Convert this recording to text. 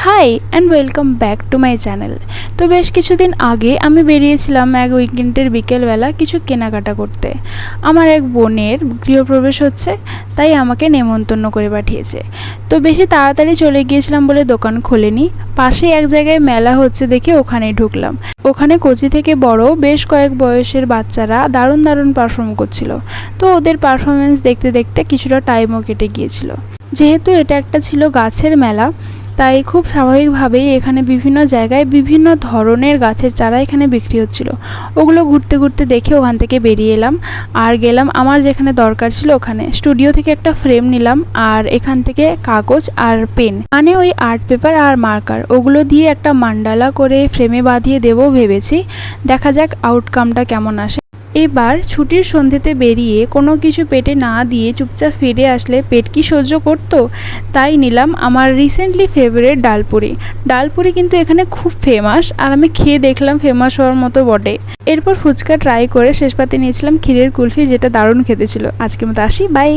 High and welcome back to my channel. তো বেশ কিছুদিন আগে আমি বেরিয়েছিলাম এক উইকেন্ডের বিকেলবেলা কিছু কেনাকাটা করতে। আমার এক বোনের গৃহপ্রবেশ হচ্ছে, তাই আমাকে নেমন্তন্ন করে পাঠিয়েছে। তো বেশি তাড়াতাড়ি চলে গিয়েছিলাম বলে দোকান খোলেনি। পাশেই এক জায়গায় মেলা হচ্ছে দেখে ওখানেই ঢুকলাম। ওখানে কচি থেকে বড় বেশ কয়েক বয়সের বাচ্চারা দারুণ দারুণ পারফর্ম করছিল। তো ওদের পারফরমেন্স দেখতে দেখতে কিছুটা টাইমও কেটে গিয়েছিল। যেহেতু এটা একটা ছিল গাছের মেলা, তাই খুব স্বাভাবিকভাবেই এখানে বিভিন্ন জায়গায় বিভিন্ন ধরনের গাছের চারা এখানে বিক্রি হচ্ছিল। ওগুলো ঘুরতে ঘুরতে দেখে ওখান থেকে বেরিয়ে এলাম আর গেলাম আমার যেখানে দরকার ছিল ওখানে। স্টুডিও থেকে একটা ফ্রেম নিলাম আর এখান থেকে কাগজ আর পেন, মানে ওই আর্ট পেপার আর মার্কার, ওগুলো দিয়ে একটা মান্ডালা করে ফ্রেমে বাঁধিয়ে দেবো ভেবেছি। দেখা যাক আউটকামটা কেমন আসে। এবার ছুটির সন্ধ্যেতে বেরিয়ে কোনো কিছু পেটে না দিয়ে চুপচাপ ফিরে আসলে পেট কি সহ্য করতো? তাই নিলাম আমার রিসেন্টলি ফেভারিট ডালপুরি। ডালপুরি কিন্তু এখানে খুব ফেমাস, আর আমি খেয়ে দেখলাম ফেমাস হওয়ার মতো বটে। এরপর ফুচকা ট্রাই করে শেষ পাতে নিয়েছিলাম ক্ষীরের কুলফি, যেটা দারুণ খেতে ছিল। আজকের মতো আসি, বাই।